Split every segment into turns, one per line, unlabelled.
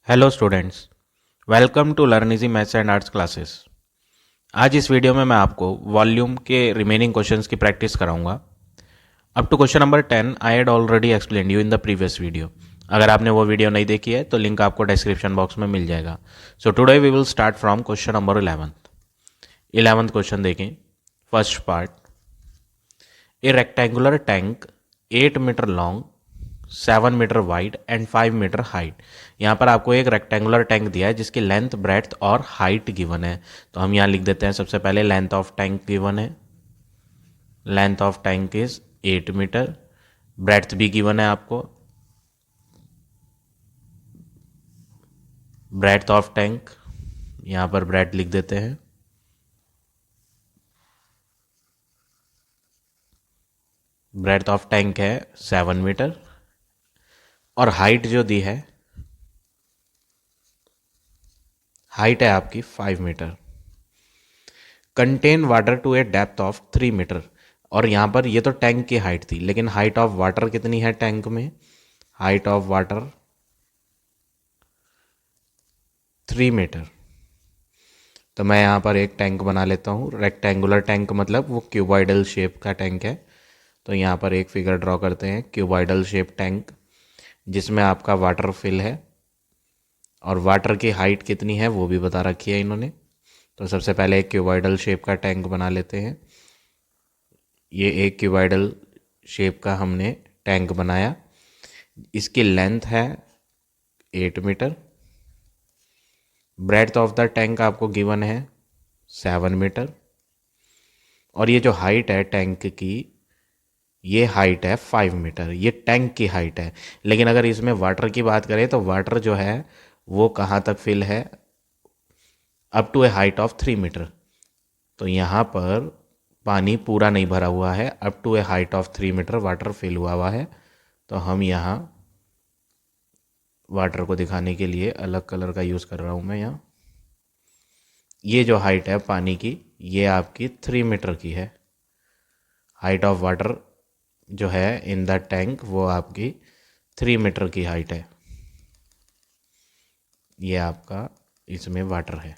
Hello students, welcome to learn easy maths and arts classes. आज इस video में मैं आपको वॉल्यूम के रिमेनिंग क्वेश्चंस की प्रैक्टिस कराऊंगा। Up to question number 10 I had already explained you in the previous video. अगर आपने वो वीडियो नहीं देखी है तो लिंक आपको डिस्क्रिप्शन बॉक्स में मिल जाएगा। So today we will start from question number 11th question देखें। First part, a rectangular tank 8 metre long 7 metre wide and 5 metre height. यहाँ पर आपको एक रेक्टेंगुलर टैंक दिया है जिसकी लेंथ, ब्रेड्थ और हाइट गिवन है। तो हम यहाँ लिख देते हैं सबसे पहले लेंथ ऑफ टैंक गिवन है। Length of tank is 8 metre. Breadth भी गिवन है आपको। ब्रेड्थ ऑफ टैंक, यहाँ पर ब्रेड्थ लिख देते हैं। ब्रेड्थ ऑफ टैंक है 7 मीटर और हाइट जो दी है, हाइट है आपकी 5 metre. Contain water to a depth of 3 metre. और यहाँ पर ये तो टैंक की हाइट थी, लेकिन हाइट ऑफ वाटर कितनी है टैंक में? Height of water 3 metre. तो मैं यहाँ पर एक टैंक बना लेता हूँ। रेक्टेंगुलर टैंक मतलब वो क्यूबॉइडल शेप का टैंक है। तो यहाँ पर एक फिगर ड्रॉ करते हैं, क्यूबॉइडल शेप टैंक जिसमें आपका वाटर फिल है और वाटर की हाइट कितनी है वो भी बता रखी है इन्होंने। तो सबसे पहले एक क्यूबॉइडल शेप का टैंक बना लेते हैं। ये एक क्यूबॉइडल शेप का हमने टैंक बनाया। इसकी लेंथ है 8 metre. Breadth of the tank आपको गिवन है 7 मीटर। और ये जो हाइट है टैंक की, ये हाइट है 5 मीटर। ये टैंक की हाइट है। लेकिन अगर इसमें वाटर की बात करें तो वाटर जो है वो कहाँ तक फिल है? Up to a height of 3 metre. तो यहाँ पर पानी पूरा नहीं भरा हुआ है, up to a height of 3 metre water fill हुआ है। तो हम यहाँ वाटर को दिखाने के लिए अलग कलर का यूज़ कर रहा हूँ मैं यहाँ। ये जो हाइट है पानी की, ये आपकी 3 मीटर की है। हाइट ऑफ वाटर जो है इन द टैंक वो आपकी 3 मीटर की हाइट है। ये आपका इसमें वाटर है।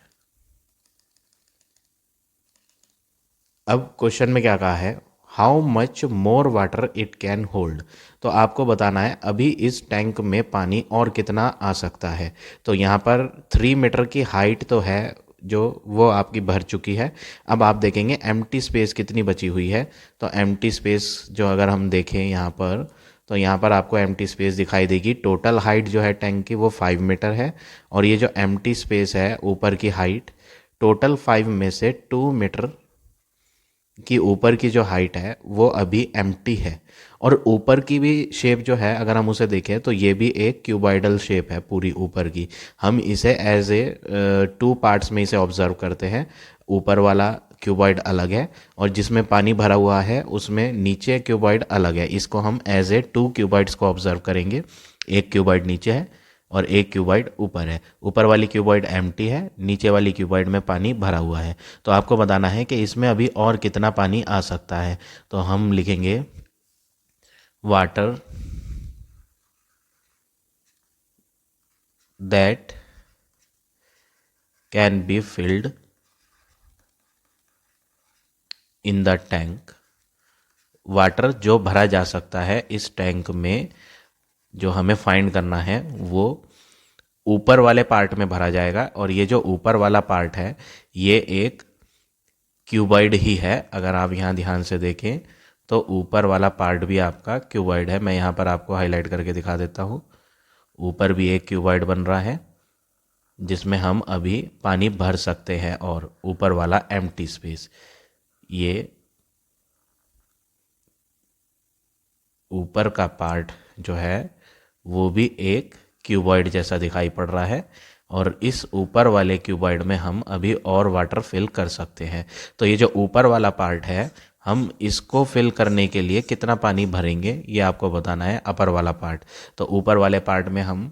अब क्वेश्चन में क्या कहा है? How much more water it can hold. तो आपको बताना है अभी इस टैंक में पानी और कितना आ सकता है। तो यहाँ पर 3 मीटर की हाइट तो है जो वो आपकी भर चुकी है। अब आप देखेंगे एम्प्टी स्पेस कितनी बची हुई है। तो एम्प्टी स्पेस जो अगर हम देखें यहाँ पर, तो यहाँ पर आपको एम्प्टी स्पेस दिखाई देगी। टोटल हाइट जो है टैंक की वो 5 मीटर है और ये जो एम्प्टी स्पेस है ऊपर की हाइट, टोटल 5 में से 2 मीटर कि ऊपर की जो हाइट है वो अभी एम्प्टी है। और ऊपर की भी शेप जो है अगर हम उसे देखें तो ये भी एक क्यूबॉइडल शेप है पूरी ऊपर की। हम इसे एज ए 2 पार्ट्स में इसे ऑब्जर्व करते हैं। ऊपर वाला क्यूबॉइड अलग है और जिसमें पानी भरा हुआ है उसमें नीचे क्यूबॉइड अलग है। इसको हम एज ए 2 क्यूबॉइड्स को ऑब्जर्व करेंगे। एक क्यूबॉइड नीचे है और एक क्यूबॉइड ऊपर है। ऊपर वाली क्यूबॉइड एम्प्टी है, नीचे वाली क्यूबॉइड में पानी भरा हुआ है। तो आपको बताना है कि इसमें अभी और कितना पानी आ सकता है। तो हम लिखेंगे water that can be filled in the tank. Water जो भरा जा सकता है इस टैंक में, जो हमें फाइंड करना है वो ऊपर वाले पार्ट में भरा जाएगा। और ये जो ऊपर वाला पार्ट है ये एक क्यूबॉइड ही है। अगर आप यहाँ ध्यान से देखें तो ऊपर वाला पार्ट भी आपका क्यूबॉइड है। मैं यहाँ पर आपको हाईलाइट करके दिखा देता हूँ। ऊपर भी एक क्यूबॉइड बन रहा है जिसमें हम अभी पानी भर सकते हैं। और ऊपर वाला एम्प्टी स्पेस, ये ऊपर का पार्ट जो है वो भी एक क्यूबॉइड जैसा दिखाई पड़ रहा है। और इस ऊपर वाले क्यूबॉइड में हम अभी और वाटर फिल कर सकते हैं। तो ये जो ऊपर वाला पार्ट है, हम इसको फिल करने के लिए कितना पानी भरेंगे ये आपको बताना है, अपर वाला पार्ट। तो ऊपर वाले पार्ट में हम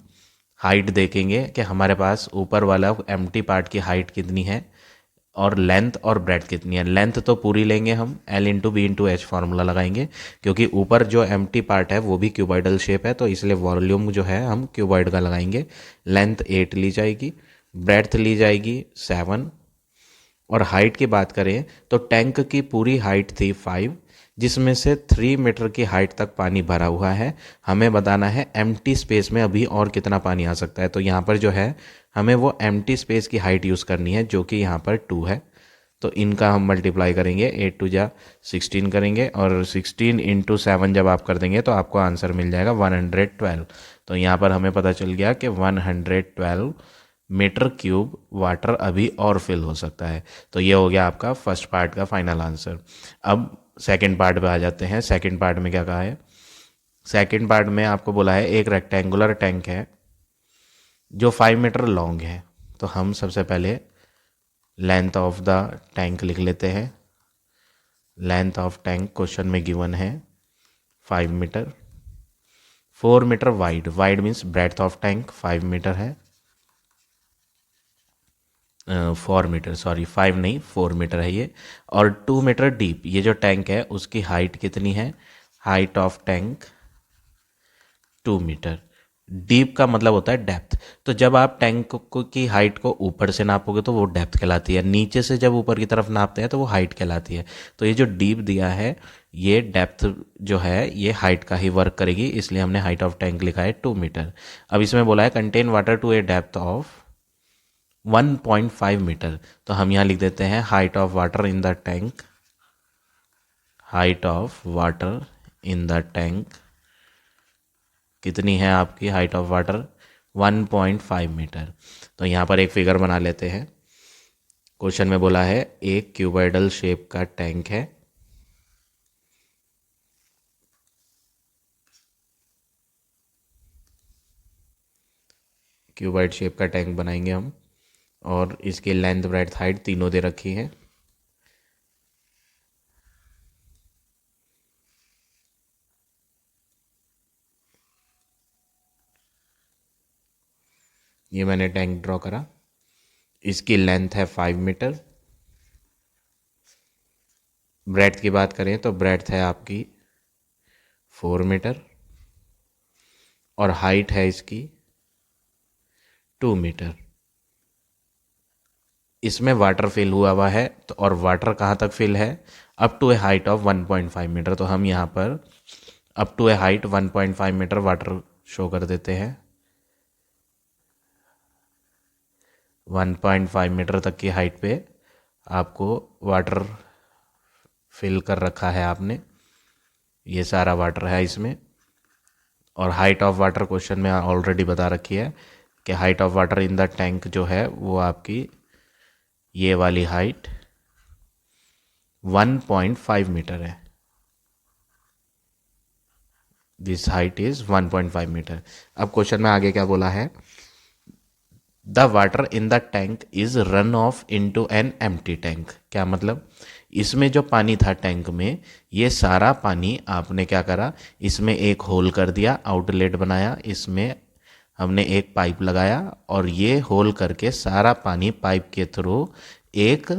हाइट देखेंगे कि हमारे पास ऊपर वाला एम्प्टी पार्ट की हाइट कितनी है और लेंथ और ब्रेड्थ कितनी है। लेंथ तो पूरी लेंगे हम, L into b into h formula लगाएंगे, क्योंकि ऊपर जो एम्प्टी पार्ट है वो भी क्यूबॉइडल शेप है, तो इसलिए वॉल्यूम जो है हम क्यूबॉइड का लगाएंगे। लेंथ 8 ली जाएगी, ब्रेड्थ ली जाएगी 7, और हाइट की बात करें तो टैंक की पूरी हाइट थी 5, जिसमें से 3 मीटर की हाइट तक पानी भरा हुआ है। हमें बताना है एम्प्टी स्पेस में अभी और कितना पानी आ सकता है। तो यहाँ पर जो है हमें वो एम्प्टी स्पेस की हाइट यूज़ करनी है, जो कि यहाँ पर 2 है। तो इनका हम मल्टीप्लाई करेंगे, 8 टू जा 16 करेंगे, और 16 इंटू 7 जब आप कर देंगे तो आपको आंसर मिल जाएगा 112। तो यहाँ पर हमें पता चल गया कि 112 मीटर क्यूब वाटर अभी और फिल हो सकता है। तो ये हो गया आपका फर्स्ट पार्ट का फाइनल आंसर। अब सेकंड पार्ट पे आ जाते हैं। सेकंड पार्ट में क्या कहा है। सेकंड पार्ट में आपको बोला है एक रेक्टेंगुलर टैंक है जो 5 मीटर लॉन्ग है। तो हम सबसे पहले लेंथ ऑफ द टैंक लिख लेते हैं। लेंथ ऑफ टैंक क्वेश्चन में गिवन है 5 metre. 4 metre wide, wide means breadth of tank 5 metre है। 4 मीटर, सॉरी 5 नहीं 4 मीटर है ये। और 2 मीटर डीप, ये जो टैंक है उसकी हाइट कितनी है। Height of tank 2 metre. Deep का मतलब होता है डेप्थ। तो जब आप टैंक को की हाइट को ऊपर से नापोगे तो वो डेप्थ कहलाती है, नीचे से जब ऊपर की तरफ नापते हैं तो वो हाइट कहलाती है। तो ये जो डीप दिया है ये डेप्थ जो है ये हाइट का ही वर्क करेगी, इसलिए हमने हाइट ऑफ टैंक लिखा है 2 मीटर। अब इसमें बोला है contain water to a depth of 1.5 metre. तो हम यहाँ लिख देते हैं height of water in the tank. Height of water in the tank कितनी है आपकी हाइट ऑफ वाटर 1.5 मीटर। तो यहाँ पर एक फिगर बना लेते हैं। क्वेश्चन में बोला है एक क्यूबॉइडल शेप का टैंक है। क्यूबॉइड शेप का टैंक बनाएंगे हम, और इसकी लेंथ ब्रेड्थ हाइट तीनों दे रखी है। ये मैंने टैंक ड्रॉ करा। इसकी लेंथ है 5 मीटर। ब्रेड्थ की बात करें तो ब्रेड्थ है आपकी 4 मीटर, और हाइट है इसकी 2 मीटर। इसमें वाटर फिल हुआ है, तो और वाटर कहाँ तक फिल है, up to a height of 1.5 metre. तो हम यहाँ पर up to a height 1.5 metre water show कर देते हैं। 1.5 मीटर तक की हाइट पे आपको वाटर फिल कर रखा है आपने, ये सारा वाटर है इसमें। और हाइट ऑफ वाटर क्वेश्चन में ऑलरेडी बता रखी है कि height of water in the tank जो है वो आपकी ये वाली हाइट 1.5 मीटर है। This height is 1.5 metre. अब क्वेश्चन में आगे क्या बोला है, the water in the tank is run off into an empty tank. क्या मतलब, इसमें जो पानी था टैंक में, ये सारा पानी आपने क्या करा, इसमें एक होल कर दिया, आउटलेट बनाया, इसमें हमने एक पाइप लगाया, और ये होल करके सारा पानी पाइप के थ्रू एक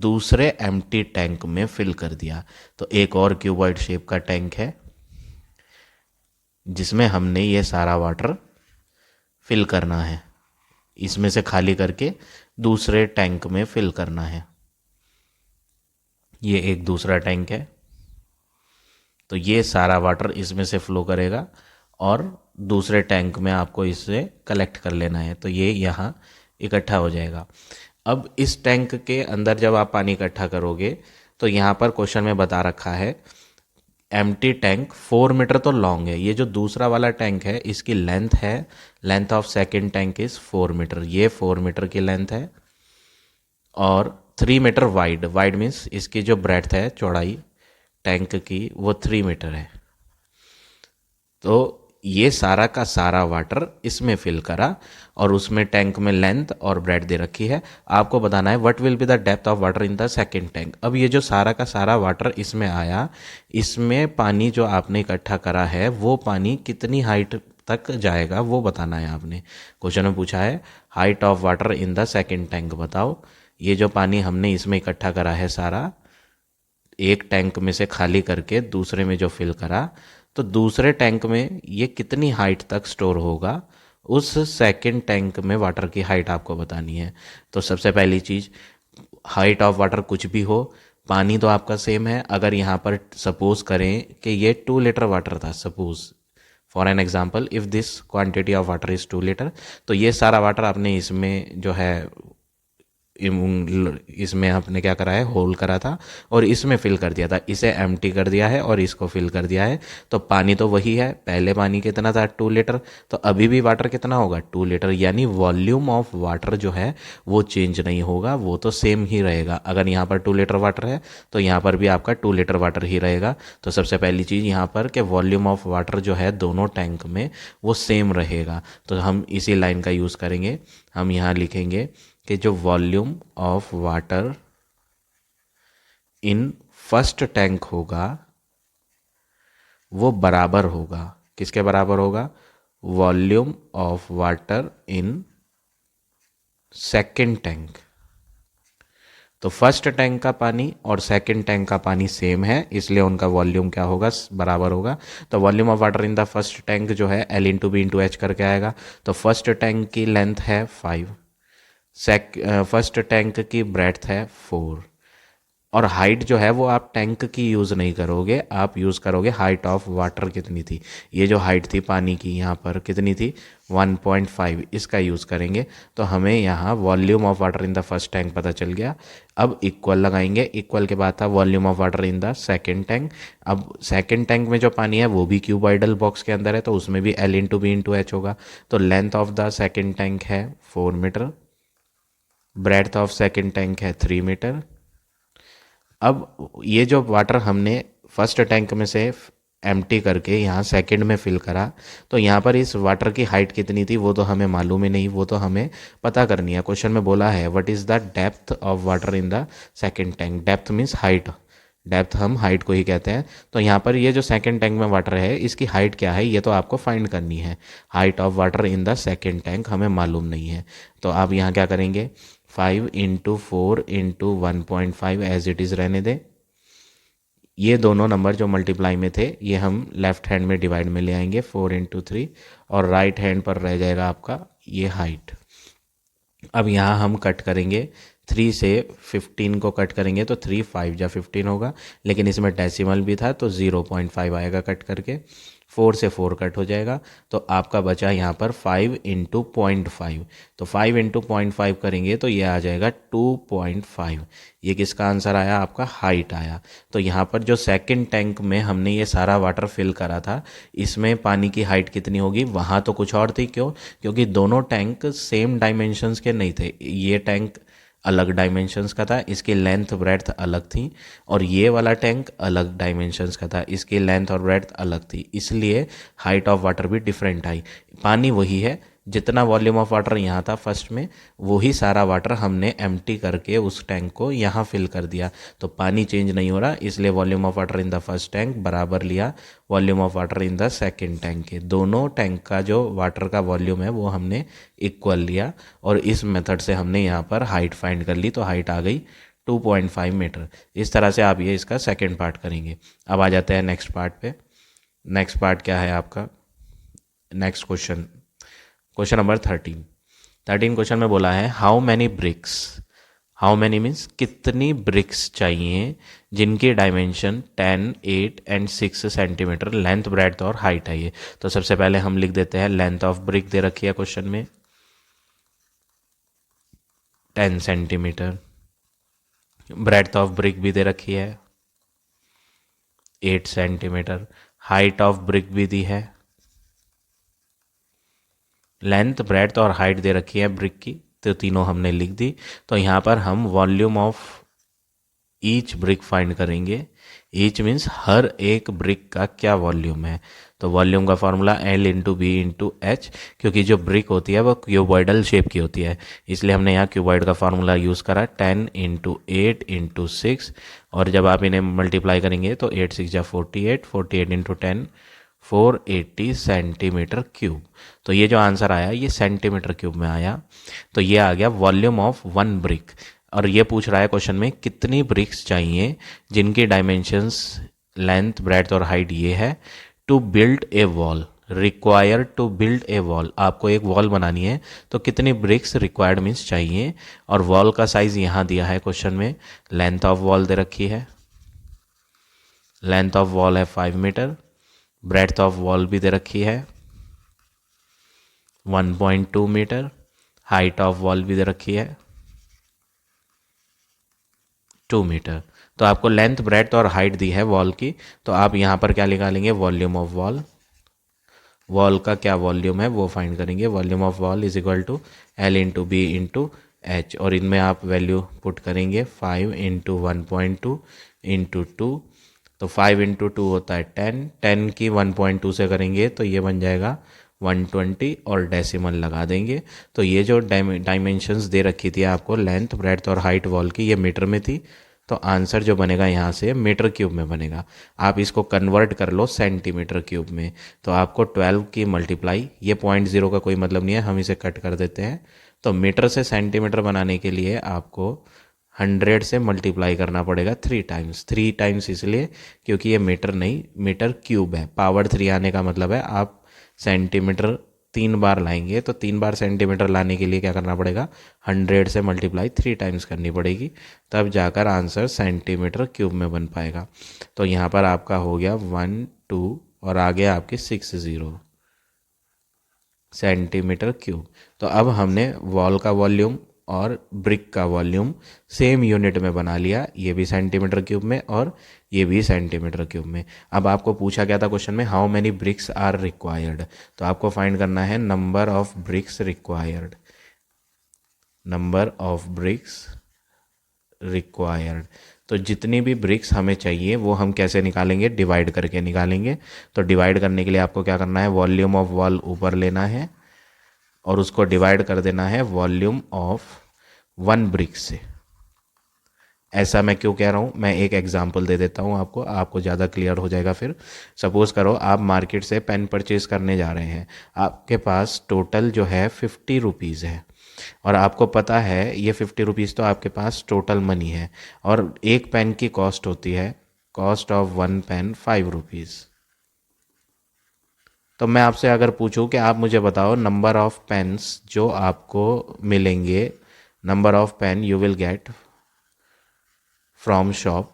दूसरे एम्प्टी टैंक में फिल कर दिया। तो एक और क्यूबॉइड शेप का टैंक है जिसमें हमने ये सारा वाटर फिल करना है, इसमें से खाली करके दूसरे टैंक में फिल करना है। ये एक दूसरा टैंक है, तो ये सारा वाटर इसमें से फ्लो करेगा और दूसरे टैंक में आपको इससे कलेक्ट कर लेना है। तो ये यहाँ इकट्ठा हो जाएगा। अब इस टैंक के अंदर जब आप पानी इकट्ठा करोगे तो यहाँ पर क्वेश्चन में बता रखा है एम्प्टी टैंक 4 मीटर तो लॉन्ग है। ये जो दूसरा वाला टैंक है इसकी लेंथ है, length of second tank is 4 metre. ये 4 मीटर की लेंथ है, और 3 मीटर वाइड, वाइड मीन्स इसकी जो ब्रेड्थ है, चौड़ाई टैंक की, वो 3 मीटर है। तो ये सारा का सारा वाटर इसमें फिल करा, और उसमें टैंक में लेंथ और ब्रेड्थ दे रखी है। आपको बताना है what will be the depth of water in the second tank. अब ये जो सारा का सारा वाटर इसमें आया, इसमें पानी जो आपने इकट्ठा करा है वो पानी कितनी हाइट तक जाएगा वो बताना है आपने। क्वेश्चन में पूछा है height of water in the second tank बताओ। ये जो पानी हमने इसमें इकट्ठा करा है सारा, एक टैंक में से खाली करके दूसरे में जो फिल करा, तो दूसरे टैंक में ये कितनी हाइट तक स्टोर होगा, उस सेकंड टैंक में वाटर की हाइट आपको बतानी है। तो सबसे पहली चीज़, हाइट ऑफ वाटर कुछ भी हो, पानी तो आपका सेम है। अगर यहाँ पर सपोज करें कि ये 2 लीटर वाटर था, suppose for an example, if this quantity of water is 2 litre, तो ये सारा वाटर आपने इसमें जो है इसमें आपने क्या करा है, होल करा था और इसमें फिल कर दिया था, इसे एम्प्टी कर दिया है और इसको फिल कर दिया है। तो पानी तो वही है, पहले पानी कितना था 2 लीटर, तो अभी भी वाटर कितना होगा 2 लीटर, यानी वॉल्यूम ऑफ वाटर जो है वो चेंज नहीं होगा, वो तो सेम ही रहेगा। अगर यहाँ पर 2 लीटर वाटर है तो यहाँ पर भी आपका 2 लीटर वाटर ही रहेगा। तो सबसे पहली चीज़ यहाँ पर कि वॉल्यूम ऑफ वाटर जो है दोनों टैंक में वो सेम रहेगा, तो हम इसी लाइन का यूज़ करेंगे। हम यहाँ लिखेंगे कि जो volume of water in first tank होगा वो बराबर होगा, किसके बराबर होगा, volume of water in second tank. तो फर्स्ट टैंक का पानी और सेकंड टैंक का पानी सेम है, इसलिए उनका वॉल्यूम क्या होगा, बराबर होगा। तो volume of water in the first tank जो है L into b into h करके आएगा। तो फर्स्ट टैंक की लेंथ है 5, फर्स्ट टैंक की ब्रेड्थ है 4, और हाइट जो है वो आप टैंक की यूज़ नहीं करोगे, आप यूज़ करोगे हाइट ऑफ वाटर कितनी थी। ये जो हाइट थी पानी की यहाँ पर कितनी थी 1.5, इसका यूज़ करेंगे। तो हमें यहाँ volume of water in the first tank पता चल गया। अब इक्वल लगाएंगे, इक्वल के बाद था volume of water in the second tank. अब सेकेंड टैंक में जो पानी है वो भी क्यूबॉइडल बॉक्स के अंदर है, तो उसमें भी L into b into h होगा। तो length of the second tank है 4 metre, breadth of second tank है 3 मीटर। अब ये जो वाटर हमने फर्स्ट टैंक में से एम्प्टी करके यहाँ सेकंड में फिल करा, तो यहाँ पर इस वाटर की हाइट कितनी थी वो तो हमें मालूम ही नहीं, वो तो हमें पता करनी है। क्वेश्चन में बोला है what is the depth of water in the second tank. Depth means height, depth हम हाइट को ही कहते हैं। तो यहाँ पर ये जो सेकंड टैंक में वाटर है इसकी हाइट क्या है ये तो आपको फाइंड करनी है। Height of water in the second tank हमें मालूम नहीं है, तो आप यहाँ क्या करेंगे, 5 into 4 into 1.5 as it is रहने दें। ये दोनों नंबर जो मल्टीप्लाई में थे ये हम लेफ्ट हैंड में डिवाइड में ले आएंगे, 4 इंटू 3, और राइट हैंड पर रह जाएगा आपका ये हाइट। अब यहाँ हम कट करेंगे, 3 से 15 को कट करेंगे तो 3 5 जा 15 होगा, लेकिन इसमें डेसिमल भी था तो 0.5 आएगा कट करके। 4 से 4 कट हो जाएगा, तो आपका बचा यहाँ पर 5 इंटू 0.5। तो 5 इंटू 0.5 करेंगे तो ये आ जाएगा 2.5। ये किसका आंसर आया, आपका हाइट आया। तो यहाँ पर जो सेकंड टैंक में हमने ये सारा वाटर फिल करा था, इसमें पानी की हाइट कितनी होगी, वहाँ तो कुछ और थी, क्यों, क्योंकि दोनों टैंक सेम डायमेंशंस के नहीं थे। ये टैंक अलग डायमेंशंस का था, इसकी लेंथ ब्रेड्थ अलग थी, और ये वाला टैंक अलग डायमेंशंस का था, इसकी लेंथ और ब्रेड्थ अलग थी, इसलिए हाइट ऑफ वाटर भी डिफरेंट आई। पानी वही है, जितना वॉल्यूम ऑफ वाटर यहाँ था फर्स्ट में, वही सारा वाटर हमने एम्प्टी करके उस टैंक को यहाँ फिल कर दिया। तो पानी चेंज नहीं हो रहा, इसलिए volume of water in the first tank बराबर लिया volume of water in the second tank के। दोनों टैंक का जो वाटर का वॉल्यूम है वो हमने इक्वल लिया, और इस मेथड से हमने यहाँ पर हाइट फाइंड कर ली। तो हाइट आ गई 2.5 मीटर। इस तरह से आप ये इसका सेकेंड पार्ट करेंगे। अब आ जाते हैं नेक्स्ट पार्ट पे। नेक्स्ट पार्ट क्या है आपका, next question, question number 13 question में बोला है how many bricks, how many means कितनी ब्रिक्स चाहिए जिनकी dimension 10, 8 and 6 centimetre length breadth और हाइट है ये। तो सबसे पहले हम लिख देते हैं लेंथ ऑफ ब्रिक दे रखी है क्वेश्चन में 10 सेंटीमीटर, ब्रेड्थ ऑफ ब्रिक भी दे रखी है 8 सेंटीमीटर, हाइट ऑफ ब्रिक भी दी है, लेंथ ब्रेड्थ और हाइट दे रखी है ब्रिक की, तो तीनों हमने लिख दी। तो यहाँ पर हम volume of each brick find करेंगे। ईच मीन्स हर एक ब्रिक का क्या वॉल्यूम है। तो वॉल्यूम का formula L into b into h, क्योंकि जो ब्रिक होती है वो क्यूबॉइडल शेप की होती है, इसलिए हमने यहाँ क्यूबॉइड का फॉर्मूला यूज़ करा 10 इंटू 8 इंटू 6, और जब आप इन्हें मल्टीप्लाई करेंगे तो 8 6 जा 48, 48 इंटू 10 480 सेंटीमीटर क्यूब। तो ये जो आंसर आया ये सेंटीमीटर क्यूब में आया। तो ये आ गया वॉल्यूम ऑफ वन ब्रिक। और ये पूछ रहा है क्वेश्चन में कितनी ब्रिक्स चाहिए जिनकी डायमेंशंस लेंथ ब्रेड्थ और हाइट ये है to build a wall, required to build a wall, आपको एक वॉल बनानी है तो कितनी ब्रिक्स रिक्वायर्ड मीन्स चाहिए। और वॉल का साइज यहाँ दिया है क्वेश्चन में, लेंथ ऑफ वॉल दे रखी है, लेंथ ऑफ वॉल है 5 मीटर, ब्रेड्थ ऑफ वॉल भी दे रखी है 1.2 मीटर, हाइट ऑफ वॉल भी दे रखी है 2 मीटर। तो आपको लेंथ ब्रेड्थ और हाइट दी है वॉल की, तो आप यहाँ पर क्या निकालेंगे, वॉल्यूम ऑफ वॉल, वॉल का क्या वॉल्यूम है वो फाइंड करेंगे। Volume of wall is equal to l into b into h, और इनमें आप वैल्यू पुट करेंगे 5 इंटू 1.2 इंटू 2, तो 5 इंटू 2 होता है 10, 10 की 1.2 से करेंगे तो ये बन जाएगा 120 और डेसिमल लगा देंगे। तो ये जो डायमेंशंस दे रखी थी आपको लेंथ ब्रेड्थ और हाइट वॉल की, ये मीटर में थी, तो आंसर जो बनेगा यहाँ से मीटर क्यूब में बनेगा। आप इसको कन्वर्ट कर लो सेंटीमीटर क्यूब में, तो आपको 12 की मल्टीप्लाई, ये 0.0 का कोई मतलब नहीं है, हम इसे कट कर देते हैं। तो मीटर से सेंटीमीटर बनाने के लिए आपको 100 से मल्टीप्लाई करना पड़ेगा 3 टाइम्स, 3 टाइम्स इसलिए क्योंकि ये मीटर नहीं मीटर क्यूब है। पावर 3 आने का मतलब है आप सेंटीमीटर 3 बार लाएंगे, तो 3 बार सेंटीमीटर लाने के लिए क्या करना पड़ेगा, 100 से मल्टीप्लाई 3 टाइम्स करनी पड़ेगी, तब जाकर आंसर सेंटीमीटर क्यूब में बन पाएगा। तो यहाँ पर आपका हो गया 1 2 और आगे आपके 60 सेंटीमीटर क्यूब। तो अब हमने वॉल का वॉल्यूम और ब्रिक का वॉल्यूम सेम यूनिट में बना लिया, ये भी सेंटीमीटर क्यूब में और ये भी सेंटीमीटर क्यूब में। अब आपको पूछा गया था क्वेश्चन में how many bricks are required, तो आपको फाइंड करना है number of bricks required, number of bricks required. तो जितनी भी ब्रिक्स हमें चाहिए वो हम कैसे निकालेंगे, डिवाइड करके निकालेंगे। तो डिवाइड करने के लिए आपको क्या करना है, वॉल्यूम ऑफ वॉल ऊपर लेना है और उसको डिवाइड कर देना है वॉल्यूम ऑफ 1 ब्रिक से। ऐसा मैं क्यों कह रहा हूँ, मैं एक एग्जांपल दे देता हूँ आपको, आपको ज़्यादा क्लियर हो जाएगा। फिर सपोज़ करो आप मार्केट से पेन परचेज़ करने जा रहे हैं, आपके पास टोटल जो है 50 रुपीज़ है और आपको पता है ये 50 रुपीज़ तो आपके पास टोटल मनी है, और एक पेन की कॉस्ट होती है, कॉस्ट ऑफ 1 पेन 5 रुपीज़। तो मैं आपसे अगर पूछूं कि आप मुझे बताओ नंबर ऑफ पेन्स जो आपको मिलेंगे, number of pen you will get from shop,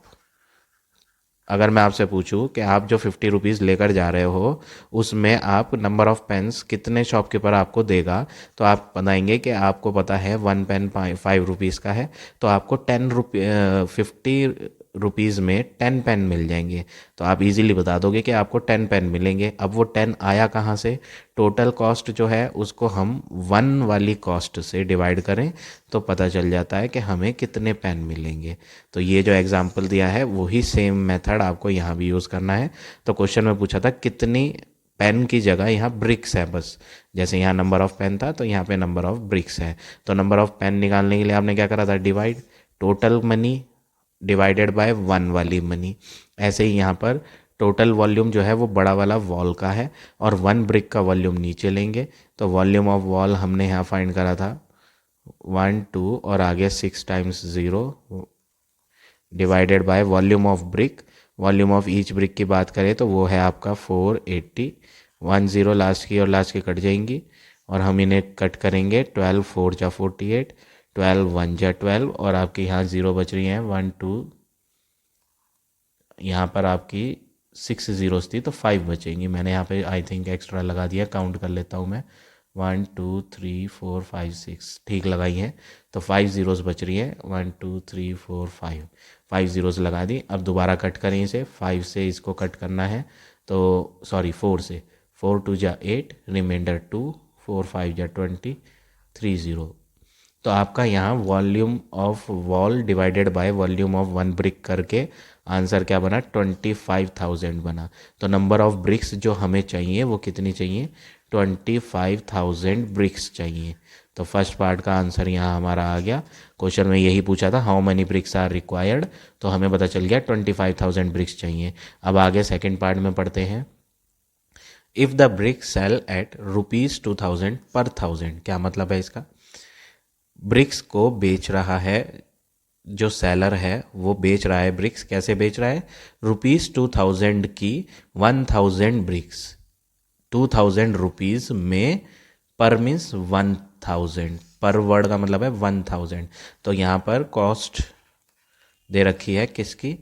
अगर मैं आपसे पूछूं कि आप जो 50 रुपीज़ लेकर जा रहे हो उसमें आप नंबर ऑफ पेन्स कितने शॉपकीपर आपको देगा, तो आप बताएंगे कि आपको पता है 1 पेन 5 रुपीज़ का है, तो आपको 50 रुपीज़ में 10 पेन मिल जाएंगे। तो आप इजीली बता दोगे कि आपको 10 पेन मिलेंगे। अब वो 10 आया कहाँ से, टोटल कॉस्ट जो है उसको हम 1 वाली कॉस्ट से डिवाइड करें तो पता चल जाता है कि हमें कितने पेन मिलेंगे। तो ये जो एग्जांपल दिया है वही सेम मेथड आपको यहाँ भी यूज़ करना है। तो क्वेश्चन में पूछा था कितनी पेन की जगह यहाँ ब्रिक्स है, बस जैसे यहाँ नंबर ऑफ पेन था तो यहाँ पे नंबर ऑफ ब्रिक्स है। तो नंबर ऑफ पेन निकालने के लिए आपने क्या करा था, divide, total money divided by 1 वाली मनी। ऐसे ही यहाँ पर टोटल वॉल्यूम जो है वो बड़ा वाला वॉल का है और 1 ब्रिक का वॉल्यूम नीचे लेंगे, तो वॉल्यूम ऑफ वॉल हमने यहाँ फाइंड करा था 1 2 और आगे 6 times 0 divided by volume of brick. Volume of each brick की बात करें तो वो है आपका 480, 1 0 लास्ट की और लास्ट की कट जाएंगी और हम इन्हें कट करेंगे, 12 4 जा 48, 12 1 जा 12 और आपके यहाँ 0 बच रही हैं 1 2, यहाँ पर आपकी 6 ज़ीरोस थी तो 5 बचेंगी। मैंने यहाँ पे आई थिंक एक्स्ट्रा लगा दिया, काउंट कर लेता हूँ मैं, 1 2 3 4 5 6 ठीक लगाई है, तो 5 ज़ीरोस बच रही है, 1 2 3 4 5 ज़ीरोस लगा दी। अब दोबारा कट करें इसे, 5 से इसको कट करना है तो सॉरी 4 से, 4 2 जा 8, रिमाइंडर 2, 4 5 जा 20, 3 0। तो आपका यहाँ volume of wall divided by volume of 1 brick करके आंसर क्या बना, 25,000 बना। तो नंबर ऑफ ब्रिक्स जो हमें चाहिए वो कितनी चाहिए, 25,000 ब्रिक्स चाहिए। तो फर्स्ट पार्ट का आंसर यहाँ हमारा आ गया। क्वेश्चन में यही पूछा था how many bricks are required, तो हमें पता चल गया 25,000 ब्रिक्स चाहिए। अब आगे सेकेंड पार्ट में पढ़ते हैं। If the brick sell at ₹2000 पर 1000, क्या मतलब है इसका, ब्रिक्स को बेच रहा है जो सेलर है वो बेच रहा है ब्रिक्स, कैसे बेच रहा है, ₹2000 की 1000 ब्रिक्स, 2000 रुपीज़ में, पर मीन्स 1000, पर वर्ड का मतलब है 1000। तो यहाँ पर कॉस्ट दे रखी है किसकी,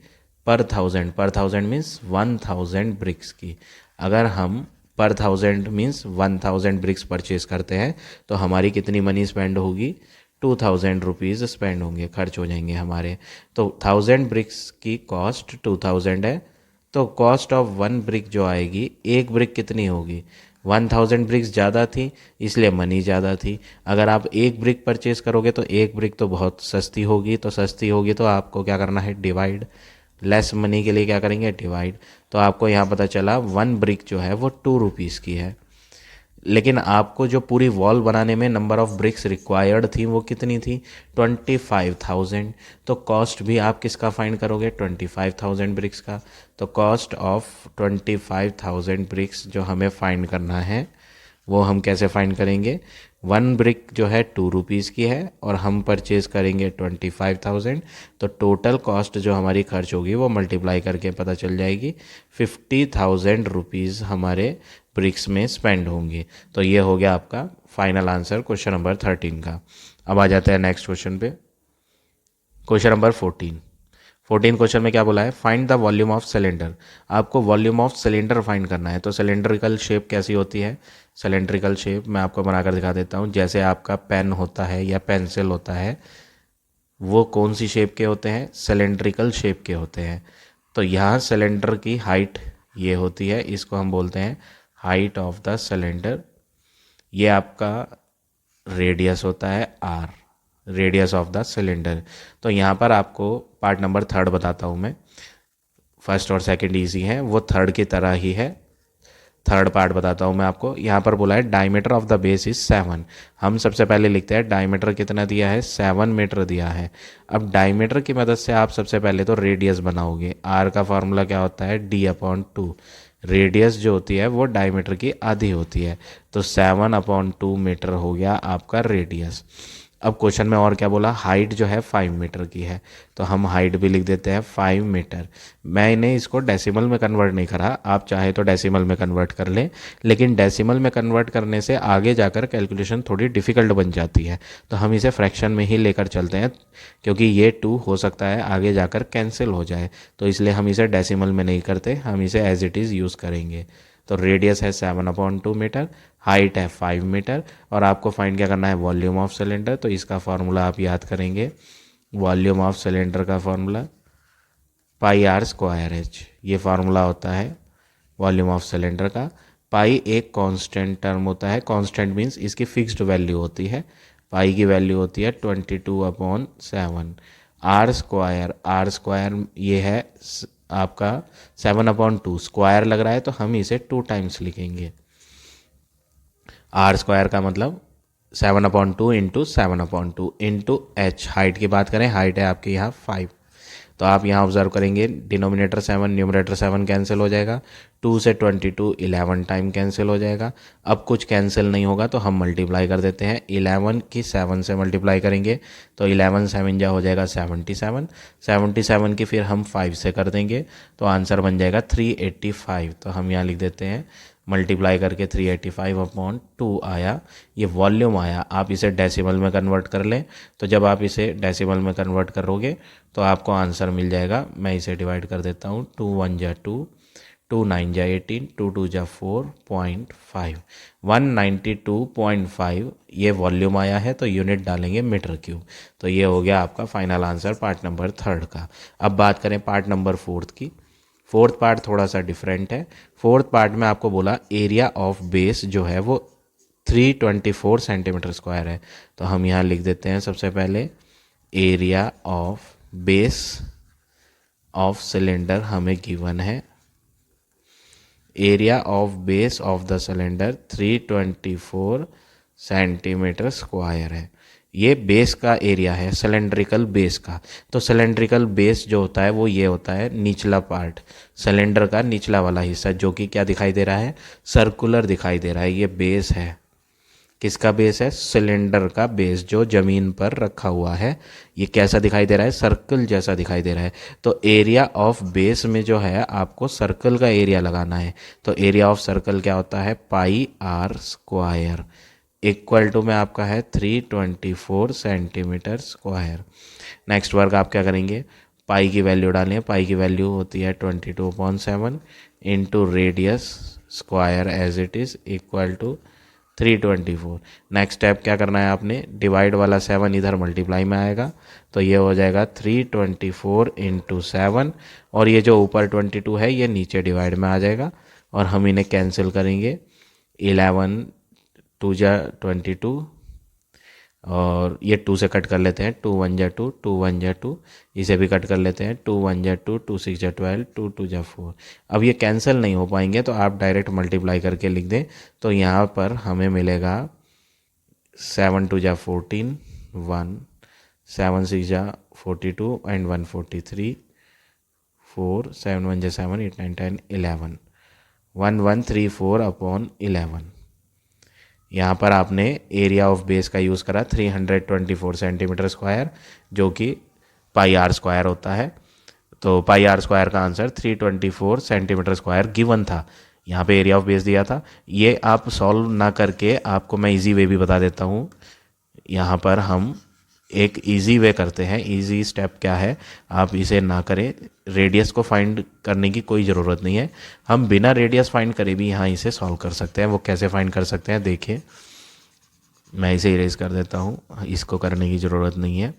पर थाउजेंड मीन्स 1000 ब्रिक्स की। अगर हम पर थाउजेंड मीन्स 1000 ब्रिक्स परचेज करते हैं तो हमारी कितनी मनी स्पेंड होगी, 2000 रुपीज़ स्पेंड होंगे, खर्च हो जाएंगे हमारे। तो 1000 ब्रिक्स की कॉस्ट 2000 है, तो कॉस्ट ऑफ 1 ब्रिक जो आएगी, एक ब्रिक कितनी होगी, 1000 ब्रिक्स ज़्यादा थी इसलिए मनी ज़्यादा थी। अगर आप एक ब्रिक परचेज करोगे तो एक ब्रिक तो बहुत सस्ती होगी, तो सस्ती होगी तो आपको क्या करना है, डिवाइड, लेस मनी के लिए क्या करेंगे, डिवाइड। तो आपको यहाँ पता चला 1 ब्रिक जो है वो 2 रुपीज़ की है, लेकिन आपको जो पूरी वॉल बनाने में नंबर ऑफ ब्रिक्स रिक्वायर्ड थी वो कितनी थी, 25,000। तो कॉस्ट भी आप किसका फाइंड करोगे, 25,000 ब्रिक्स का। तो कॉस्ट ऑफ 25,000 ब्रिक्स जो हमें फाइंड करना है वो हम कैसे फाइंड करेंगे, 1 ब्रिक जो है 2 रुपीज़ की है और हम परचेज़ करेंगे 25,000, तो टोटल कॉस्ट जो हमारी खर्च होगी वो मल्टीप्लाई करके पता चल जाएगी, 50,000 रुपीज़ हमारे ब्रिक्स में स्पेंड होंगे। तो ये हो गया आपका फाइनल आंसर क्वेश्चन नंबर 13 का। अब आ जाते हैं नेक्स्ट क्वेश्चन पे, क्वेश्चन नंबर 14 क्वेश्चन में क्या बोला है, find the volume of cylinder. आपको वॉल्यूम ऑफ सिलेंडर फाइंड करना है। तो सिलेंड्रिकल शेप कैसी होती है, सिलेंड्रिकल शेप मैं आपको बनाकर दिखा देता हूँ। जैसे आपका पेन होता है या पेंसिल होता है, वो कौन सी शेप के होते हैं, सिलेंड्रिकल शेप के होते हैं। तो यहाँ सिलेंडर की हाइट ये होती है, इसको हम बोलते हैं हाइट ऑफ द सिलेंडर। ये आपका रेडियस होता है r, radius of the cylinder. तो यहाँ पर आपको पार्ट नंबर 3 बताता हूँ मैं, फर्स्ट और सेकंड इजी है, वो थर्ड की तरह ही है। थर्ड पार्ट बताता हूँ मैं आपको। यहाँ पर बोला है diameter of the base is 7। हम सबसे पहले लिखते हैं डायमीटर कितना दिया है, 7 मीटर दिया है। अब डायमीटर की मदद से आप सबसे पहले तो रेडियस बनाओगे। आर का फॉर्मूला क्या होता है, D/2। रेडियस जो होती है वो डायमीटर की आधी होती है, तो 7/2 मीटर हो गया आपका रेडियस। अब क्वेश्चन में और क्या बोला, हाइट जो है 5 मीटर की है, तो हम हाइट भी लिख देते हैं 5 मीटर। मैंने इसको डेसिमल में कन्वर्ट नहीं करा, आप चाहे तो डेसिमल में कन्वर्ट कर लें, लेकिन डेसिमल में कन्वर्ट करने से आगे जाकर कैलकुलेशन थोड़ी डिफ़िकल्ट बन जाती है, तो हम इसे फ्रैक्शन में ही लेकर चलते हैं, क्योंकि ये 2 हो सकता है आगे जाकर कैंसिल हो जाए, तो इसलिए हम इसे डेसिमल में नहीं करते, हम इसे एज इट इज़ यूज़ करेंगे। तो रेडियस है 7/2 मीटर, हाइट है 5 मीटर, और आपको फाइंड क्या करना है, वॉल्यूम ऑफ सिलेंडर। तो इसका फार्मूला आप याद करेंगे, वॉल्यूम ऑफ सिलेंडर का फार्मूला πr²h, ये फार्मूला होता है वॉल्यूम ऑफ सिलेंडर का। पाई एक कांस्टेंट टर्म होता है, कांस्टेंट मीन्स इसकी फिक्स्ड वैल्यू होती है, पाई की वैल्यू होती है 22/7। आर स्क्वायर ये है आपका 7/2, स्क्वायर लग रहा है तो हम इसे 2 टाइम्स लिखेंगे। आर स्क्वायर का मतलब 7/2 इंटू 7/2 इंटू एच। हाइट की बात करें, हाइट है आपके यहाँ 5, तो आप यहाँ ऑब्जर्व करेंगे डिनोमिनेटर 7 न्यूमरेटर 7 कैंसिल हो जाएगा, 2 से 22 11 टाइम कैंसिल हो जाएगा। अब कुछ कैंसिल नहीं होगा तो हम मल्टीप्लाई कर देते हैं, 11 की 7 से मल्टीप्लाई करेंगे तो 11 7 जा हो जाएगा 77, 77 की फिर हम 5 से कर देंगे तो आंसर बन जाएगा 385। तो हम यहाँ लिख देते हैं मल्टीप्लाई करके 385/2 आया, ये वॉल्यूम आया। आप इसे डेसिमल में कन्वर्ट कर लें, तो जब आप इसे डेसिमल में कन्वर्ट करोगे तो आपको आंसर मिल जाएगा। मैं इसे डिवाइड कर देता हूँ, 2 1 जा 2, 2 9 जा 18, 2 2 जा 4.5, 192.5 ये वॉल्यूम आया है, तो यूनिट डालेंगे मीटर क्यूब। तो ये हो गया आपका फाइनल आंसर पार्ट नंबर 3 का। अब बात करें पार्ट नंबर 4 की। फोर्थ पार्ट थोड़ा सा डिफरेंट है। फोर्थ पार्ट में आपको बोला एरिया ऑफ बेस जो है वो 324 सेंटीमीटर स्क्वायर है, तो हम यहाँ लिख देते हैं सबसे पहले area of base of cylinder हमें गिवन है, area of base of the cylinder 324 centimetre square है। ये बेस का एरिया है, सिलेंड्रिकल बेस का। तो सिलेंड्रिकल बेस जो होता है वो ये होता है निचला पार्ट, सिलेंडर का निचला वाला हिस्सा, जो कि क्या दिखाई दे रहा है, सर्कुलर दिखाई दे रहा है, ये बेस है। किसका बेस है? सिलेंडर का बेस जो जमीन पर रखा हुआ है। ये कैसा दिखाई दे रहा है? सर्कल जैसा दिखाई दे रहा है। तो एरिया ऑफ बेस में जो है आपको सर्कल का एरिया लगाना है। तो एरिया ऑफ सर्कल क्या होता है? पाई आर स्क्वायर इक्वल टू में आपका है 324 सेंटीमीटर स्क्वायर। नेक्स्ट वर्क आप क्या करेंगे? पाई की वैल्यू डालें। पाई की वैल्यू होती है 22.7 into radius square as it is equal to 324। Next step क्या करना है आपने? डिवाइड वाला 7 इधर मल्टीप्लाई में आएगा, तो ये हो जाएगा 324 इंटू 7, और ये जो ऊपर 22 है ये नीचे डिवाइड में आ जाएगा, और हम इन्हें कैंसिल करेंगे। 11 2 जा 22, और ये 2 से कट कर लेते हैं। 2 1 जा 2, 2 1 जा 2, इसे भी कट कर लेते हैं। 2 1 जा 2, 2 6 जा 12, 2 2 जा 4। अब ये कैंसिल नहीं हो पाएंगे तो आप डायरेक्ट मल्टीप्लाई करके लिख दें। तो यहाँ पर हमें मिलेगा 7 2 जा 14, 1, 7 6 जा 42 एंड 1 43, 4 7 1 जा 7, 8 9 10 11, 1134 अपॉन 11। यहाँ पर आपने एरिया ऑफ बेस का यूज़ करा 324 सेंटीमीटर स्क्वायर, जो कि पाई आर स्क्वायर होता है। तो पाई आर स्क्वायर का आंसर 324 सेंटीमीटर स्क्वायर गिवन था। यहाँ पे एरिया ऑफ बेस दिया था। ये आप सॉल्व ना करके आपको मैं इजी वे भी बता देता हूँ। यहाँ पर हम एक इजी वे करते हैं। इजी स्टेप क्या है, आप इसे ना करें। रेडियस को फाइंड करने की कोई ज़रूरत नहीं है। हम बिना रेडियस फाइंड करे भी यहाँ इसे सॉल्व कर सकते हैं। वो कैसे फाइंड कर सकते हैं देखिए, मैं इसे इरेज कर देता हूँ, इसको करने की ज़रूरत नहीं है।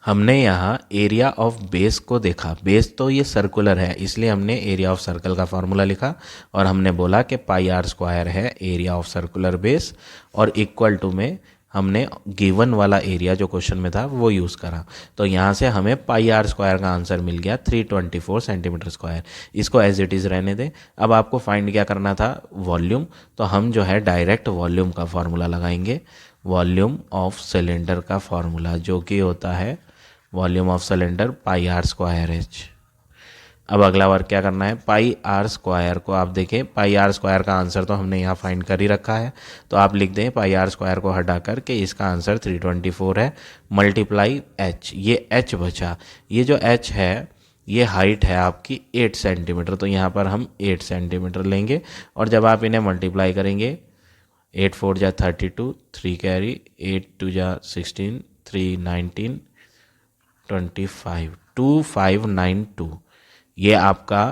हमने यहाँ एरिया ऑफ बेस को देखा। बेस तो ये सर्कुलर है, इसलिए हमने एरिया ऑफ सर्कल का फॉर्मूला लिखा, और हमने बोला कि पाई आर स्क्वायर है एरिया ऑफ सर्कुलर बेस, और इक्वल टू में हमने गिवन वाला एरिया जो क्वेश्चन में था वो यूज़ करा। तो यहाँ से हमें पाई आर स्क्वायर का आंसर मिल गया 324 सेंटीमीटर स्क्वायर। इसको एज इट इज़ रहने दें। अब आपको फाइंड क्या करना था? वॉल्यूम। तो हम जो है डायरेक्ट वॉल्यूम का फॉर्मूला लगाएंगे। वॉल्यूम ऑफ सिलेंडर का फॉर्मूला जो कि होता है volume of cylinder pi are square h. अब अगला वर्क क्या करना है? पाई आर स्क्वायर को आप देखें, पाई आर स्क्वायर का आंसर तो हमने यहाँ फाइंड कर ही रखा है, तो आप लिख दें पाई आर स्क्वायर को हटा करके इसका आंसर 324 है, मल्टीप्लाई एच। ये एच बचा। ये जो एच है ये हाइट है आपकी 8 सेंटीमीटर, तो यहाँ पर हम 8 सेंटीमीटर लेंगे, और जब आप इन्हें मल्टीप्लाई करेंगे 8 4 जा 32, 3 कैरी, 8 2 जा 16, 3 19 25, 2592। ये आपका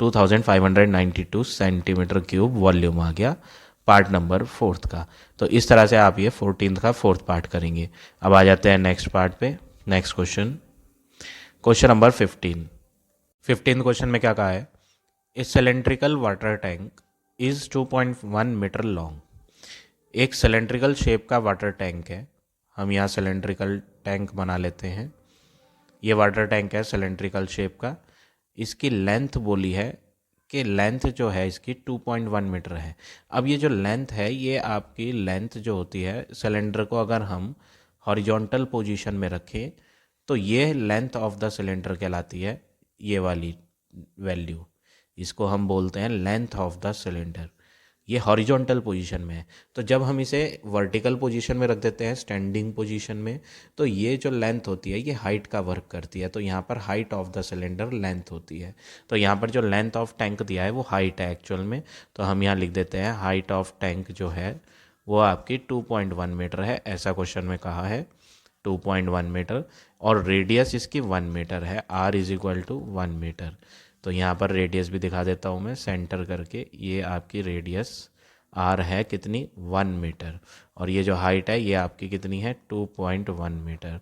2592 सेंटीमीटर क्यूब वॉल्यूम आ गया पार्ट नंबर 4th का। तो इस तरह से आप ये 14th का 4th पार्ट करेंगे। अब आ जाते हैं नेक्स्ट पार्ट पे। Next question, question number 15 question में क्या कहा है? A cylindrical water tank is 2.1 metre long. एक सिलेंड्रिकल शेप का वाटर टैंक है। हम यहाँ सिलेंड्रिकल टैंक बना लेते हैं। ये वाटर टैंक है सिलेंड्रिकल शेप का। इसकी लेंथ बोली है कि लेंथ जो है इसकी 2.1 मीटर है। अब ये जो लेंथ है ये आपकी लेंथ जो होती है सिलेंडर को अगर हम हॉरिजॉन्टल पोजीशन में रखें तो ये लेंथ ऑफ द सिलेंडर कहलाती है, ये वाली वैल्यू। इसको हम बोलते हैं लेंथ ऑफ द सिलेंडर। ये हॉरिजॉन्टल पोजीशन में है। तो जब हम इसे वर्टिकल पोजीशन में रख देते हैं, स्टैंडिंग पोजीशन में, तो ये जो लेंथ होती है ये हाइट का वर्क करती है। तो यहाँ पर height of the cylinder length होती है। तो यहाँ पर जो लेंथ ऑफ टैंक दिया है वो हाइट है एक्चुअल में। तो हम यहाँ लिख देते हैं हाइट ऑफ टैंक जो है वो आपकी 2.1 मीटर है। ऐसा क्वेश्चन में कहा है 2.1 मीटर, और रेडियस इसकी 1 मीटर है। r is equal to 1 metre. तो यहाँ पर रेडियस भी दिखा देता हूँ मैं सेंटर करके। ये आपकी रेडियस r है कितनी? 1 मीटर। और ये जो हाइट है ये आपकी कितनी है? 2.1 metre.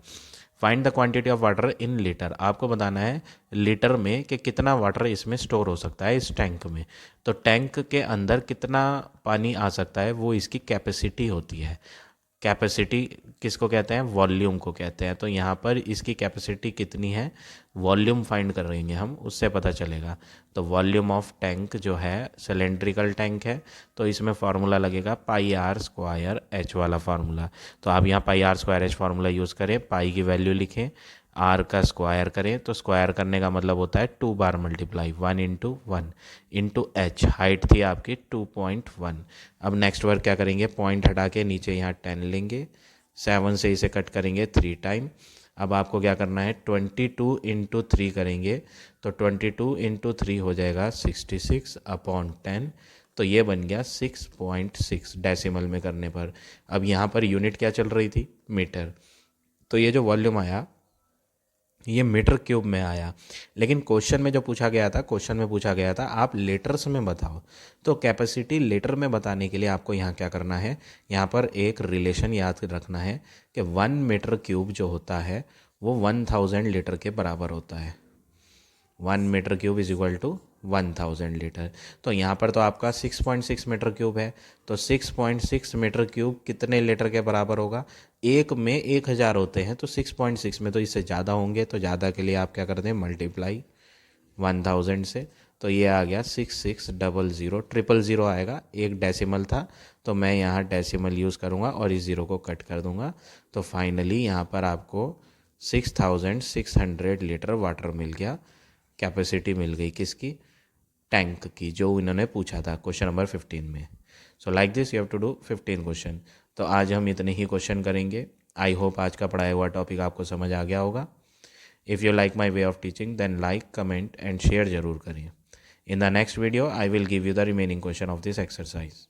Find the quantity of water in litre. आपको बताना है लीटर में कि कितना वाटर इसमें स्टोर हो सकता है इस टैंक में। तो टैंक के अंदर कितना पानी आ सकता है वो इसकी कैपेसिटी होती है। कैपेसिटी किसको कहते हैं? वॉल्यूम को कहते हैं। तो यहाँ पर इसकी कैपेसिटी कितनी है वॉल्यूम फाइंड कर रहेंगे हम, उससे पता चलेगा। तो वॉल्यूम ऑफ टैंक जो है सिलेंड्रिकल टैंक है, तो इसमें फार्मूला लगेगा पाई आर स्क्वायर एच वाला फार्मूला। तो आप यहाँ pi are square H formula use करें, पाई की वैल्यू लिखें, आर का स्क्वायर करें तो स्क्वायर करने का मतलब होता है 2 बार मल्टीप्लाई 1 इंटू एच, हाइट थी आपकी 2.1। अब नेक्स्ट वर्क क्या करेंगे, पॉइंट हटा के नीचे यहाँ 10 लेंगे, 7 से इसे कट करेंगे 3 टाइम। अब आपको क्या करना है, 22 इंटू 3 करेंगे तो 22 इंटू 3 हो जाएगा 66 अपॉन 10। तो ये बन गया 6.6 डेसिमल में करने पर। अब यहाँ पर यूनिट क्या चल रही थी, मीटर। तो ये जो वॉल्यूम आया ये मीटर क्यूब में आया। लेकिन क्वेश्चन में जो पूछा गया था, क्वेश्चन में पूछा गया था आप लीटर्स में बताओ। तो कैपेसिटी लीटर में बताने के लिए आपको यहाँ क्या करना है, यहाँ पर एक रिलेशन याद रखना है कि 1 मीटर क्यूब जो होता है वो 1000 लीटर के बराबर होता है। 1 metre cube is equal to 1000 litre. तो यहाँ पर तो आपका 6.6 मीटर क्यूब है, तो 6.6 मीटर क्यूब कितने लीटर के बराबर होगा, एक में 1000 होते हैं तो 6.6 में तो इससे ज़्यादा होंगे, तो ज़्यादा के लिए आप क्या करते हैं, मल्टीप्लाई 1000 से। तो ये आ गया 6600, 000 आएगा, एक डेसिमल था तो मैं यहाँ डेसिमल यूज़ करूँगा और इस ज़ीरो को कट कर दूँगा। तो फाइनली यहाँ पर आपको 6600 लीटर वाटर मिल गया, कैपेसिटी मिल गई किसकी, टैंक की, जो इन्होंने पूछा था क्वेश्चन नंबर 15 में। So like this you have to do 15 question. तो आज हम इतने ही क्वेश्चन करेंगे। आई होप आज का पढ़ाया हुआ टॉपिक आपको समझ आ गया होगा। If you like my way of teaching then like, comment and share जरूर करिए। In the next video I will give you the remaining question of this exercise.